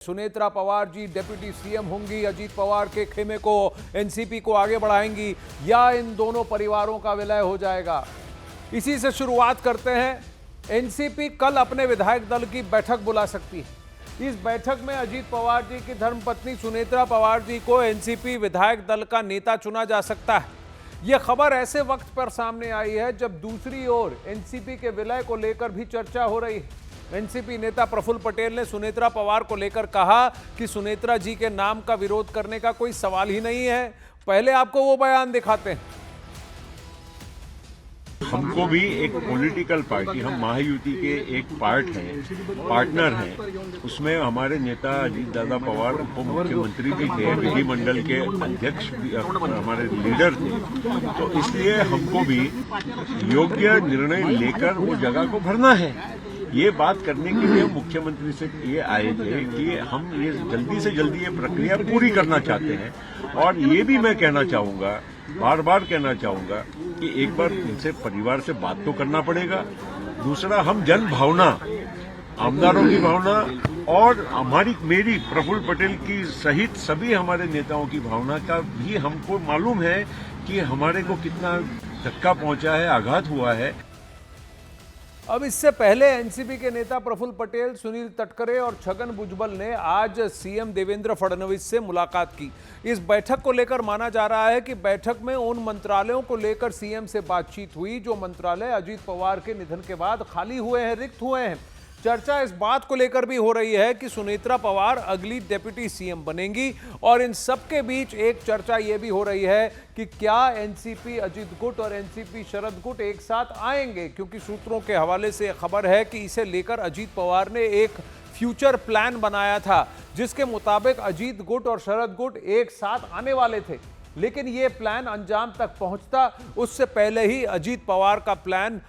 Sunetra Pawar ji deputy CM होंगी, अजीत पवार के खेमे को, एनसीपी को आगे बढ़ाएंगी या इन दोनों परिवारों का विलय हो जाएगा। इसी से शुरुआत करते हैं। एनसीपी कल अपने विधायक दल की बैठक बुला सकती है। इस बैठक में अजीत पवार जी की धर्मपत्नी सुनेत्रा पवार जी को एनसीपी विधायक दल का नेता चुना जा सकता है। यह खबर ऐसे वक्त पर सामने आई है जब दूसरी ओर एनसीपी के विलय को लेकर भी चर्चा हो रही है। एनसीपी नेता प्रफुल्ल पटेल ने सुनेत्रा पवार को लेकर कहा कि सुनेत्रा जी के नाम का विरोध करने का कोई सवाल ही नहीं है। पहले आपको वो बयान दिखाते हैं। हमको भी एक पॉलिटिकल पार्टी, हम महायुति के एक पार्टनर हैं। उसमें हमारे नेता अजीत दादा पवार उप मुख्यमंत्री भी थे, विधिमंडल के अध्यक्ष भी हमारे लीडर थे। तो इसलिए हमको भी योग्य निर्णय लेकर वो जगह को भरना है। ये बात करने के लिए मुख्यमंत्री से ये आए थे कि हम ये जल्दी से जल्दी ये प्रक्रिया पूरी करना चाहते हैं। और ये भी मैं कहना चाहूंगा, बार बार कहना चाहूंगा कि एक बार इनसे परिवार से बात तो करना पड़ेगा। दूसरा, हम जन भावना, आमदारों की भावना और मेरी प्रफुल्ल पटेल की सहित सभी हमारे नेताओं की भावना का भी हमको मालूम है कि हमारे को कितना धक्का पहुंचा है, आघात हुआ है। अब इससे पहले एनसीपी के नेता प्रफुल्ल पटेल, सुनील तटकरे और छगन भुजबल ने आज सीएम देवेंद्र फडणवीस से मुलाकात की। इस बैठक को लेकर माना जा रहा है कि बैठक में उन मंत्रालयों को लेकर सीएम से बातचीत हुई जो मंत्रालय अजीत पवार के निधन के बाद खाली हुए हैं, रिक्त हुए हैं। चर्चा इस बात को लेकर भी हो रही है कि सुनेत्रा पवार अगली डिप्टी सीएम बनेंगी। और इन सबके बीच एक चर्चा यह भी हो रही है कि क्या एनसीपी अजीत गुट और एनसीपी शरद गुट एक साथ आएंगे, क्योंकि सूत्रों के हवाले से खबर है कि इसे लेकर अजीत पवार ने एक फ्यूचर प्लान बनाया था जिसके मुताबिक अजीत गुट और शरद गुट एक साथ आने वाले थे। लेकिन यह प्लान अंजाम तक पहुंचता उससे पहले ही अजीत पवार का प्लेन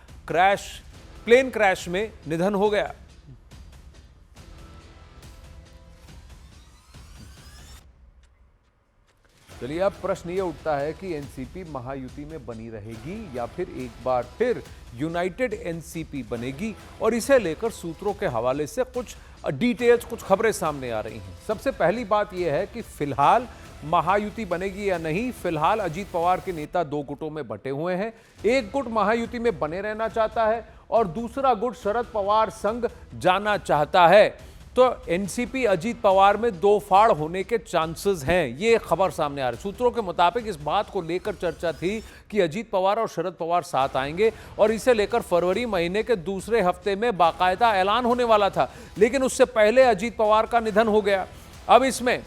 क्रैश में निधन हो गया। चलिए, अब प्रश्न ये उठता है कि एनसीपी महायुति में बनी रहेगी या फिर एक बार फिर यूनाइटेड एनसीपी बनेगी। और इसे लेकर सूत्रों के हवाले से कुछ डिटेल्स, कुछ खबरें सामने आ रही हैं। सबसे पहली बात यह है कि फिलहाल महायुति बनेगी या नहीं। फिलहाल अजीत पवार के नेता दो गुटों में बंटे हुए हैं। एक गुट महायुति में बने रहना चाहता है और दूसरा गुट शरद पवार संग जाना चाहता है। तो एनसीपी अजीत पवार में दो फाड़ होने के चांसेस हैं, ये खबर सामने आ रही है। सूत्रों के मुताबिक इस बात को लेकर चर्चा थी कि अजीत पवार और शरद पवार साथ आएंगे और इसे लेकर फरवरी महीने के दूसरे हफ्ते में बाकायदा ऐलान होने वाला था। लेकिन उससे पहले अजीत पवार का निधन हो गया। अब इसमें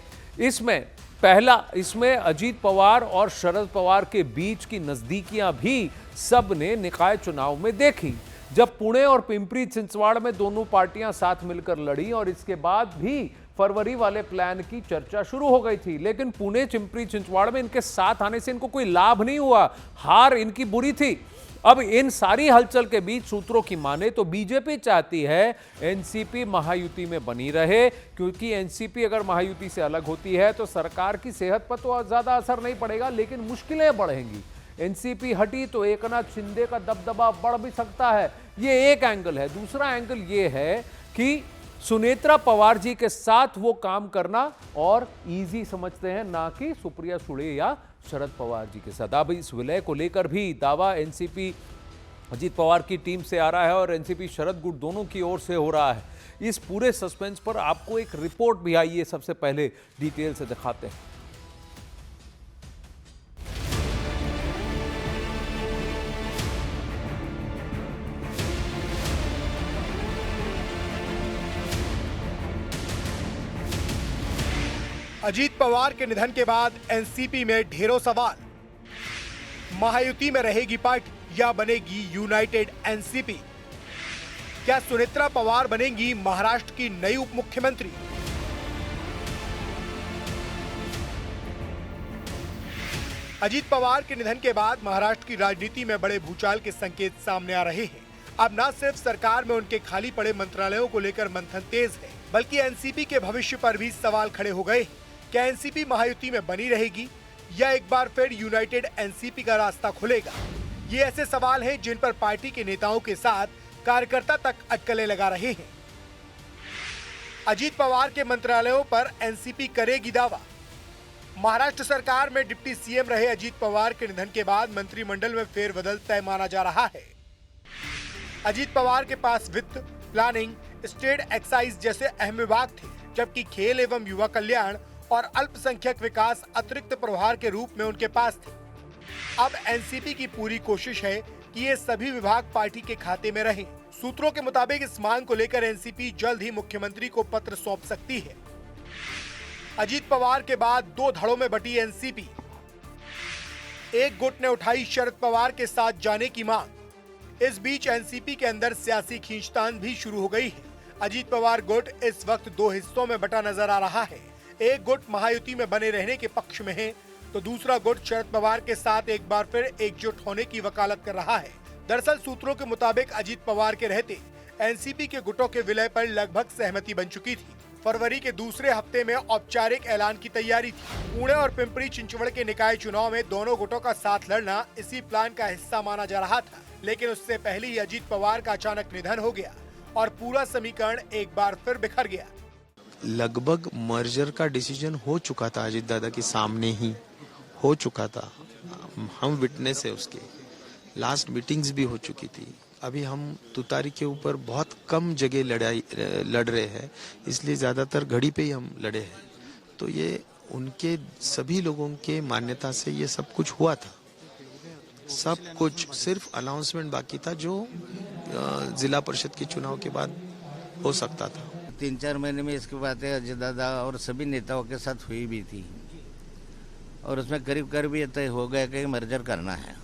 अजीत पवार और शरद पवार के बीच की नजदीकियां भी सबने निकाय चुनाव में देखी, जब पुणे और पिंपरी चिंचवाड़ में दोनों पार्टियां साथ मिलकर लड़ी और इसके बाद भी फरवरी वाले प्लान की चर्चा शुरू हो गई थी। लेकिन पुणे पिंपरी चिंचवाड़ में इनके साथ आने से इनको कोई लाभ नहीं हुआ, हार इनकी बुरी थी। अब इन सारी हलचल के बीच सूत्रों की माने तो बीजेपी चाहती है एनसीपी महायुति में बनी रहे, क्योंकि एनसीपी अगर महायुति से अलग होती है तो सरकार की सेहत पर तो ज्यादा असर नहीं पड़ेगा, लेकिन मुश्किलें बढ़ेंगी। एनसीपी हटी तो एकनाथ शिंदे का दबदबा बढ़ भी सकता है, ये एक एंगल है। दूसरा एंगल ये है कि सुनेत्रा पवार जी के साथ वो काम करना और इजी समझते हैं, ना कि सुप्रिया सुळे या शरद पवार जी के साथ। अब इस विलय को लेकर भी दावा एनसीपी अजीत पवार की टीम से आ रहा है और एनसीपी शरद गुट दोनों की ओर से हो रहा है। इस पूरे सस्पेंस पर आपको एक रिपोर्ट भी आई है, सबसे पहले डिटेल से दिखाते हैं। अजीत पवार के निधन के बाद एनसीपी में ढेरों सवाल। महायुति में रहेगी पार्टी या बनेगी यूनाइटेड एनसीपी? क्या सुनेत्रा पवार बनेंगी महाराष्ट्र की नई उप मुख्यमंत्री? अजीत पवार के निधन के बाद महाराष्ट्र की राजनीति में बड़े भूचाल के संकेत सामने आ रहे हैं। अब न सिर्फ सरकार में उनके खाली पड़े मंत्रालयों को लेकर मंथन तेज है, बल्कि एनसीपी के भविष्य पर भी सवाल खड़े हो गए। क्या एनसीपी महायुति में बनी रहेगी या एक बार फिर यूनाइटेड एनसीपी का रास्ता खुलेगा? ये ऐसे सवाल हैं जिन पर पार्टी के नेताओं के साथ कार्यकर्ता तक अटकलें लगा रहे हैं। अजीत पवार के मंत्रालयों पर एनसीपी करेगी दावा। महाराष्ट्र सरकार में डिप्टी सीएम रहे अजीत पवार के निधन के बाद मंत्रिमंडल में फेरबदल तय माना जा रहा है। अजीत पवार के पास वित्त, प्लानिंग, स्टेट एक्साइज जैसे अहम विभाग थे, जबकि खेल एवं युवा कल्याण और अल्पसंख्यक विकास अतिरिक्त प्रभार के रूप में उनके पास थे। अब एनसीपी की पूरी कोशिश है कि ये सभी विभाग पार्टी के खाते में रहें। सूत्रों के मुताबिक इस मांग को लेकर एनसीपी जल्द ही मुख्यमंत्री को पत्र सौंप सकती है। अजीत पवार के बाद दो धड़ों में बटी एनसीपी। एक गुट ने उठाई शरद पवार के साथ जाने की मांग। इस बीच एनसीपी के अंदर सियासी खींचतान भी शुरू हो गई है। अजीत पवार गुट इस वक्त दो हिस्सों में बटा नजर आ रहा है। एक गुट महायुति में बने रहने के पक्ष में है, तो दूसरा गुट शरद पवार के साथ एक बार फिर एकजुट होने की वकालत कर रहा है। दरअसल सूत्रों के मुताबिक अजीत पवार के रहते एनसीपी के गुटों के विलय पर लगभग सहमति बन चुकी थी। फरवरी के दूसरे हफ्ते में औपचारिक ऐलान की तैयारी थी। पुणे और पिंपरी चिंचवड़ के निकाय चुनाव में दोनों गुटों का साथ लड़ना इसी प्लान का हिस्सा माना जा रहा था, लेकिन उससे पहले ही अजीत पवार का अचानक निधन हो गया और पूरा समीकरण एक बार फिर बिखर गया। लगभग मर्जर का डिसीजन हो चुका था, अजीत दादा के सामने ही हो चुका था। हम विटनेस है उसके, लास्ट मीटिंग्स भी हो चुकी थी। अभी हम तुतारी के ऊपर बहुत कम जगह लड़ रहे हैं, इसलिए ज्यादातर घड़ी पे ही हम लड़े हैं। तो ये उनके सभी लोगों के मान्यता से ये सब कुछ हुआ था। सब कुछ सिर्फ अनाउंसमेंट बाकी था, जो जिला परिषद के चुनाव के बाद हो सकता था। 3-4 महीने में इसकी बातें अजय दादा और सभी नेताओं के साथ हुई भी थी और उसमें करीब करीब ये तय हो गया कि मर्जर करना है।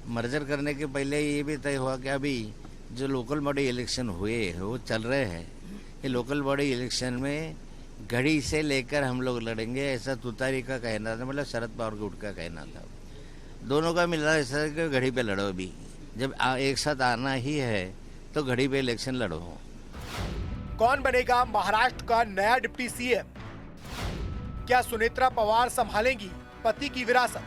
मर्जर करने के पहले ये भी तय हुआ कि अभी जो लोकल बॉडी इलेक्शन हुए वो चल रहे हैं, ये लोकल बॉडी इलेक्शन में घड़ी से लेकर हम लोग लड़ेंगे, ऐसा तुतारी का कहना था, मतलब शरद पवार गुट का कहना था। दोनों का मिलना ऐसा कि घड़ी पे लड़ो। भी जब एक साथ आना ही है तो घड़ी पे इलेक्शन लड़ो। कौन बनेगा महाराष्ट्र का नया डिप्टी सीएम? क्या सुनेत्रा पवार संभालेंगी पति की विरासत?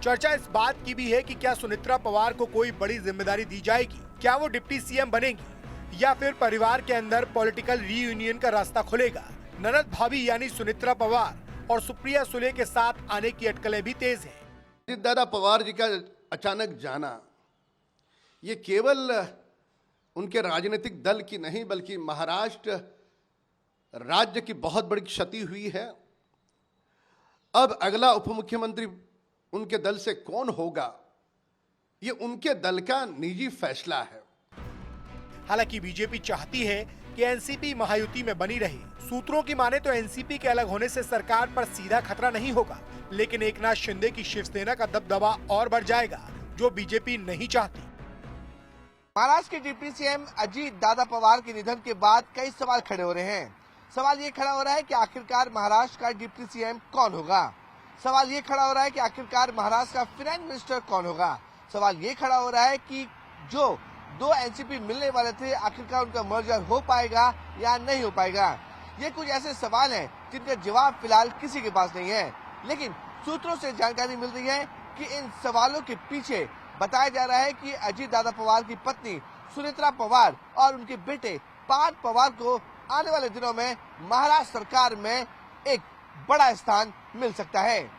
चर्चा इस बात की भी है कि क्या सुनेत्रा पवार को कोई बड़ी जिम्मेदारी दी जाएगी? क्या वो डिप्टी सीएम बनेंगी या फिर परिवार के अंदर पॉलिटिकल रीयूनियन का रास्ता खुलेगा? ननद भाभी यानी सुनेत्रा पवार और सुप्रिया सुले के साथ आने की अटकलें भी तेज हैं। अजीत दादा पवार जी का अचानक जाना ये केवल उनके राजनीतिक दल की नहीं बल्कि महाराष्ट्र राज्य की बहुत बड़ी क्षति हुई है। अब अगला उप मुख्यमंत्री उनके दल से कौन होगा, ये उनके दल का निजी फैसला है। हालांकि बीजेपी चाहती है कि एनसीपी महायुति में बनी रहे। सूत्रों की माने तो एनसीपी के अलग होने से सरकार पर सीधा खतरा नहीं होगा, लेकिन एकनाथ शिंदे की शिवसेना का दबदबा और बढ़ जाएगा, जो बीजेपी नहीं चाहती। महाराष्ट्र के डिप्टी सीएम अजीत दादा पवार के निधन के बाद कई सवाल खड़े हो रहे हैं। सवाल ये खड़ा हो रहा है कि आखिरकार महाराष्ट्र का डिप्टी सीएम कौन होगा। सवाल ये खड़ा हो रहा है कि आखिरकार महाराष्ट्र का फाइनेंस मिनिस्टर कौन होगा। सवाल ये खड़ा हो रहा है कि जो दो एनसीपी मिलने वाले थे, आखिरकार उनका मर्जर हो पाएगा या नहीं हो पाएगा। ये कुछ ऐसे सवाल हैं जिनका जवाब फिलहाल किसी के पास नहीं है, लेकिन सूत्रों से जानकारी मिल रही है कि इन सवालों के पीछे बताया जा रहा है कि अजीत दादा पवार की पत्नी सुनेत्रा पवार और उनके बेटे पार्थ पवार को आने वाले दिनों में महाराष्ट्र सरकार में एक बड़ा स्थान मिल सकता है।